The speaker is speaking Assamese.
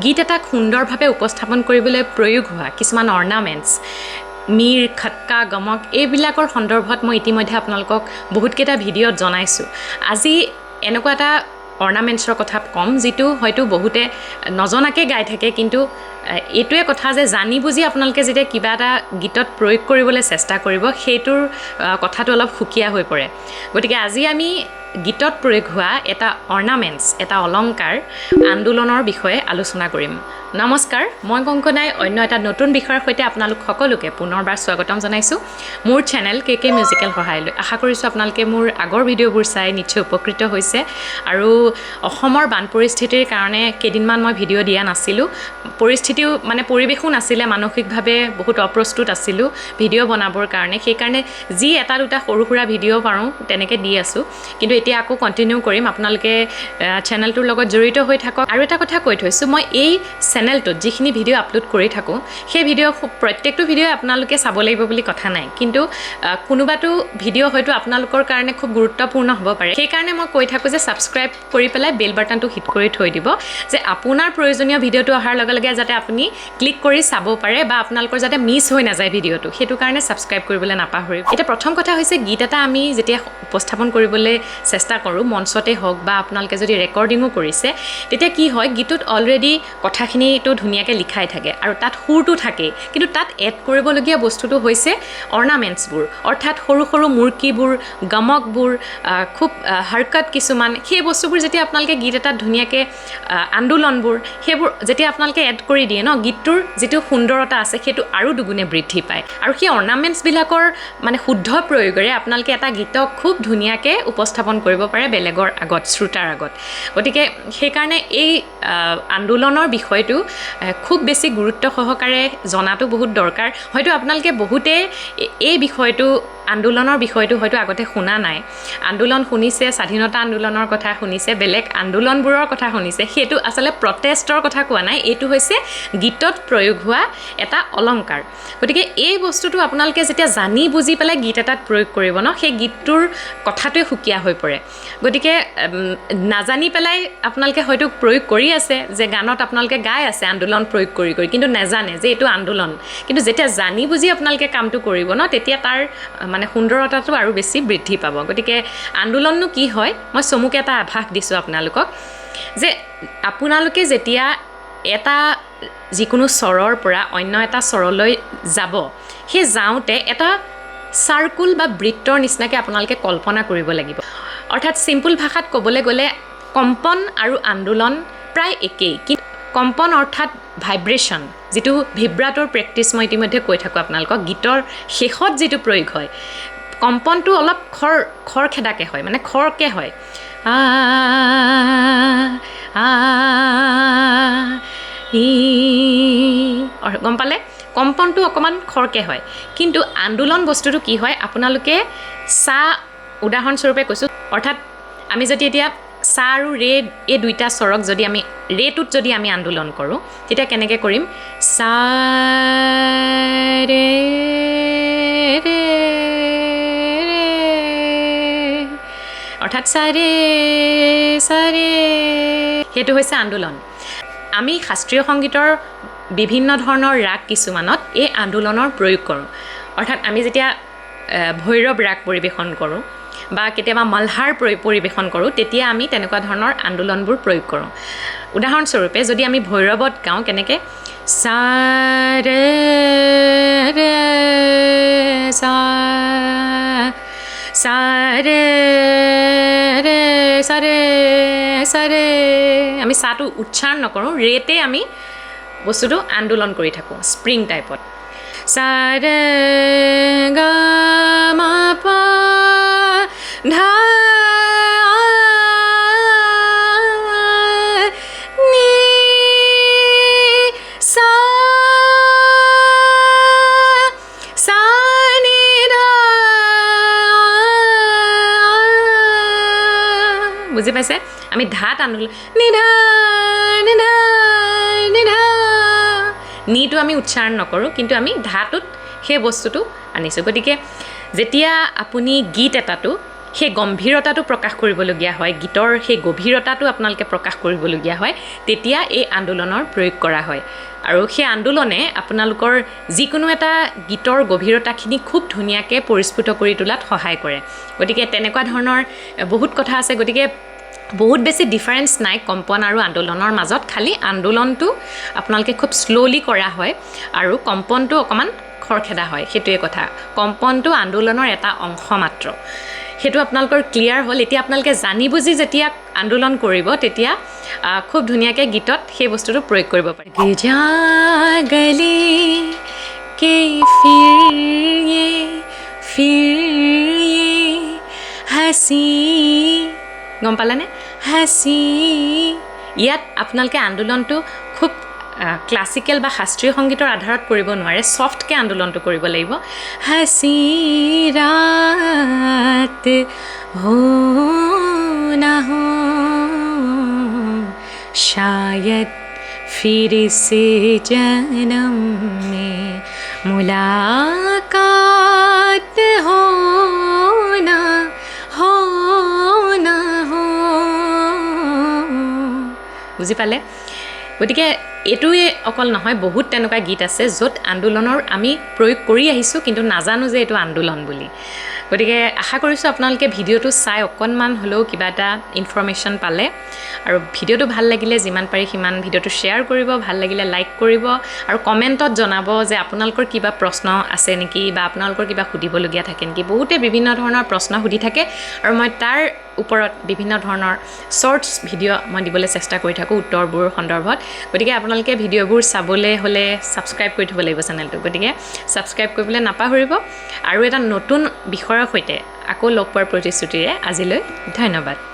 গীত এটা সুন্দৰভাৱে উপস্থাপন কৰিবলৈ প্ৰয়োগ হোৱা কিছুমান অৰ্নামেণ্টছ মিৰ খটকা গমক এইবিলাকৰ সন্দৰ্ভত মই ইতিমধ্যে আপোনালোকক বহুতকেইটা ভিডিঅ'ত জনাইছোঁ আজি এনেকুৱা এটা অৰ্নামেণ্টছৰ কথা ক'ম যিটো হয়তো বহুতে নজনাকৈ গাই থাকে কিন্তু এইটোৱে কথা যে জানি বুজি আপোনালোকে যেতিয়া কিবা এটা গীতত প্ৰয়োগ কৰিবলৈ চেষ্টা কৰিব সেইটোৰ কথাটো অলপ সুকীয়া হৈ পৰে গতিকে আজি আমি গীতত প্ৰয়োগ হোৱা এটা অৰ্নামেণ্টছ এটা অলংকাৰ আন্দোলনৰ বিষয়ে আলোচনা কৰিম নমস্কাৰ মই কংকনাই অন্য এটা নতুন বিষয়ৰ সৈতে আপোনালোক সকলোকে পুনৰবাৰ স্বাগতম জনাইছোঁ মোৰ চেনেল কে মিউজিকেল সহায়লৈ আশা কৰিছোঁ আপোনালোকে মোৰ আগৰ ভিডিঅ'বোৰ চাই নিশ্চয় উপকৃত হৈছে আৰু অসমৰ বান পৰিস্থিতিৰ কাৰণে কেইদিনমান মই ভিডিঅ' দিয়া নাছিলোঁ পৰিস্থিতিও মানে পৰিৱেশো নাছিলে মানসিকভাৱে বহুত অপ্ৰস্তুত আছিলোঁ ভিডিঅ' বনাবৰ কাৰণে সেইকাৰণে যি এটা দুটা সৰু সুৰা ভিডিঅ' পাৰোঁ তেনেকৈ দি আছোঁ কিন্তু এতিয়া আকৌ কণ্টিনিউ কৰিম আপোনালোকে চেনেলটোৰ লগত জড়িত হৈ থাকক আৰু এটা কথা কৈ থৈছোঁ মই এই চেনেলটোত যিখিনি ভিডিঅ' আপলোড কৰি থাকোঁ সেই ভিডিঅ' প্ৰত্যেকটো ভিডিঅ' আপোনালোকে চাব লাগিব বুলি কথা নাই কিন্তু কোনোবাটো ভিডিঅ' হয়তো আপোনালোকৰ কাৰণে খুব গুৰুত্বপূৰ্ণ হ'ব পাৰে সেইকাৰণে মই কৈ থাকোঁ যে ছাবস্ক্ৰাইব কৰি পেলাই বেল বাটনটো হিট কৰি থৈ দিব যে আপোনাৰ প্ৰয়োজনীয় ভিডিঅ'টো অহাৰ লগে লগে যাতে আপুনি ক্লিক কৰি চাব পাৰে বা আপোনালোকৰ যাতে মিছ হৈ নাযায় ভিডিঅ'টো সেইটো কাৰণে ছাবস্ক্ৰাইব কৰিবলৈ নাপাহৰিব এতিয়া প্ৰথম কথা হৈছে গীত এটা আমি যেতিয়া উপস্থাপন কৰিবলৈ চেষ্টা কৰোঁ মঞ্চতে হওক বা আপোনালোকে যদি ৰেকৰ্ডিঙো কৰিছে তেতিয়া কি হয় গীতটোত অলৰেডি কথাখিনিটো ধুনীয়াকৈ লিখাই থাকে আৰু তাত সুৰটো থাকে কিন্তু তাত এড কৰিবলগীয়া বস্তুটো হৈছে অৰ্নামেণ্টছবোৰ অৰ্থাৎ সৰু সৰু মূৰ্কিবোৰ গমকবোৰ খুব হৰকত কিছুমান সেই বস্তুবোৰ যেতিয়া আপোনালোকে গীত এটাত ধুনীয়াকৈ আন্দোলনবোৰ সেইবোৰ যেতিয়া আপোনালোকে এড কৰি দিয়ে ন গীতটোৰ যিটো সুন্দৰতা আছে সেইটো আৰু দুগুণে বৃদ্ধি পায় আৰু সেই অৰ্নামেণ্টছবিলাকৰ মানে শুদ্ধ প্ৰয়োগেৰে আপোনালোকে এটা গীতক খুব ধুনীয়াকৈ উপস্থাপন কৰিব পাৰে বেলেগৰ আগত শ্ৰোতাৰ আগত গতিকে সেইকাৰণে এই আন্দোলনৰ বিষয়টো খুব বেছি গুৰুত্ব সহকাৰে জনাটো বহুত দৰকাৰ হয়তো আপোনালোকে বহুতে এই বিষয়টো আন্দোলনৰ বিষয়টো হয়তো আগতে শুনা নাই আন্দোলন শুনিছে স্বাধীনতা আন্দোলনৰ কথা শুনিছে বেলেগ আন্দোলনবোৰৰ কথা শুনিছে সেইটো আচলতে প্ৰটেষ্টৰ কথা কোৱা নাই এইটো হৈছে গীতত প্ৰয়োগ হোৱা এটা অলংকাৰ গতিকে এই বস্তুটো আপোনালোকে যেতিয়া জানি বুজি পেলাই গীত এটাত প্ৰয়োগ কৰিব ন সেই গীতটোৰ কথাটোৱে সুকীয়া হৈ পৰে গতিকে নাজানি পেলাই আপোনালোকে হয়তো প্ৰয়োগ কৰি আছে যে গানত আপোনালোকে গাই আছে আন্দোলন প্ৰয়োগ কৰি কিন্তু নাজানে যে এইটো আন্দোলন কিন্তু যেতিয়া জানি বুজি আপোনালোকে কামটো কৰিব ন তেতিয়া তাৰ মানে সুন্দৰতাটো আৰু বেছি বৃদ্ধি পাব গতিকে আন্দোলননো কি হয় মই চমুকে এটা আভাস দিছোঁ আপোনালোকক যে আপোনালোকে যেতিয়া এটা যিকোনো স্বৰৰ পৰা অন্য এটা স্বৰলৈ যাব সেই যাওঁতে এটা চাৰ্কুল বা বৃত্তৰ নিচিনাকৈ আপোনালোকে কল্পনা কৰিব লাগিব অৰ্থাৎ চিম্পুল ভাষাত ক'বলৈ গ'লে কম্পন আৰু আন্দোলন প্ৰায় একেই কিন্তু কম্পন অৰ্থাৎ ভাইব্ৰেশ্যন যিটো ভিব্ৰাটোৰ প্ৰেক্টিছ মই ইতিমধ্যে কৈ থাকোঁ আপোনালোকক গীতৰ শেষত যিটো প্ৰয়োগ হয় কম্পনটো অলপ খৰখেদাকৈ হয় মানে খৰকৈ হয় গম পালে কম্পনটো অকণমান খৰকৈ হয় কিন্তু আন্দোলন বস্তুটো কি হয় আপোনালোকে চা উদাহৰণস্বৰূপে কৈছোঁ অৰ্থাৎ আমি যদি এতিয়া চা আৰু ৰে এই দুইটা স্বৰক যদি আমি ৰেটোত যদি আমি আন্দোলন কৰোঁ তেতিয়া কেনেকৈ কৰিম চা ৰে ৰে অৰ্থাৎ চা ৰে সেইটো হৈছে আন্দোলন আমি শাস্ত্ৰীয় সংগীতৰ বিভিন্ন ধৰণৰ ৰাগ কিছুমানত এই আন্দোলনৰ প্ৰয়োগ কৰোঁ অৰ্থাৎ আমি যেতিয়া ভৈৰৱ ৰাগ পৰিৱেশন কৰোঁ বা কেতিয়াবা মলহাৰ পৰিৱেশন কৰোঁ তেতিয়া আমি তেনেকুৱা ধৰণৰ আন্দোলনবোৰ প্ৰয়োগ কৰোঁ উদাহৰণস্বৰূপে যদি আমি ভৈৰৱত গাওঁ কেনেকৈ সা ৰে ৰে সা সা ৰে ৰে সা ৰে আমি সাটো উচ্চাৰণ নকৰোঁ ৰেতে আমি বস্তুটো আন্দোলন কৰি থাকোঁ স্প্ৰিং টাইপত সা ৰে গা মা পা ধা নি সা সা নি ধা বুজি পাইছে আমি ধাত আন্দোলন নিধা নিধা নিধা নিটো আমি উচ্চাৰণ নকৰোঁ কিন্তু আমি ধাটোত সেই বস্তুটো আনিছোঁ গতিকে যেতিয়া আপুনি গীত এটাটো সেই গম্ভীৰতাটো প্ৰকাশ কৰিবলগীয়া হয়, গীতৰ সেই গভীৰতাটো আপোনালোকে প্ৰকাশ কৰিবলগীয়া হয়, তেতিয়া এই আন্দোলনৰ প্ৰয়োগ কৰা হয়। আৰু সেই আন্দোলনে আপোনালোকৰ যিকোনো এটা গীতৰ গভীৰতাখিনি খুব ধুনীয়াকৈ পৰিস্ফুট কৰি তোলাত সহায় কৰে। গতিকে তেনেকুৱা ধৰণৰ বহুত কথা আছে। গতিকে বহুত বেছি ডিফাৰেঞ্চ নাই কম্পন আৰু আন্দোলনৰ মাজত, খালি আন্দোলনটো আপোনালোকে খুব শ্ল'লি কৰা হয় আৰু কম্পনটো অকণমান খৰখেদা হয়, সেইটোৱে কথা। কম্পনটো আন্দোলনৰ এটা অংশ মাত্ৰ, সেইটো আপোনালোকৰ ক্লিয়াৰ হ'ল। এতিয়া আপোনালোকে জানি বুজি যেতিয়া আন্দোলন কৰিব তেতিয়া খুব ধুনীয়াকৈ গীতত সেই বস্তুটো প্ৰয়োগ কৰিব পাৰে। গলে কে ফিৰ হাসি, গম পালেনে? হাসি, ইয়াত আপোনালোকে আন্দোলনটো খুব ক্লাছিকেল বা শাস্ত্ৰীয় সংগীতৰ আধাৰত কৰিব নোৱাৰে, ছফ্টকৈ আন্দোলনটো কৰিব লাগিব। হাসি ৰাত হো না হো শায়দ ফির সে জনম মে মুলাকাত হো না হো না হো, বুজি পালে? গতিকে এইটোৱে অকল নহয়, বহুত তেনেকুৱা গীত আছে য'ত আন্দোলনৰ আমি প্ৰয়োগ কৰি আহিছোঁ কিন্তু নাজানো যে এইটো আন্দোলন বুলি। গতিকে আশা কৰিছোঁ আপোনালোকে ভিডিঅ'টো চাই অকণমান হ'লেও কিবা এটা ইনফৰমেশ্যন পালে। আৰু ভিডিঅ'টো ভাল লাগিলে যিমান পাৰি সিমান ভিডিঅ'টো শ্বেয়াৰ কৰিব, ভাল লাগিলে লাইক কৰিব আৰু কমেণ্টত জনাব যে আপোনালোকৰ কিবা প্ৰশ্ন আছে নেকি বা আপোনালোকৰ কিবা সুধিবলগীয়া থাকে নেকি। বহুতে বিভিন্ন ধৰণৰ প্ৰশ্ন সুধি থাকে আৰু মই তাৰ ওপৰত বিভিন্ন ধৰণৰ শ্বৰ্টছ ভিডিঅ' মই দিবলৈ চেষ্টা কৰি থাকোঁ উত্তৰবোৰ সন্দৰ্ভত। গতিকে আপোনালোকে ভিডিঅ'বোৰ চাবলৈ হ'লে ছাবস্ক্ৰাইব কৰি থ'ব লাগিব চেনেলটো। গতিকে ছাবস্ক্ৰাইব কৰিবলৈ নাপাহৰিব। আৰু এটা নতুন বিষয়ৰ সৈতে আকৌ লগ পোৱাৰ প্ৰতিশ্ৰুতিৰে আজিলৈ ধন্যবাদ।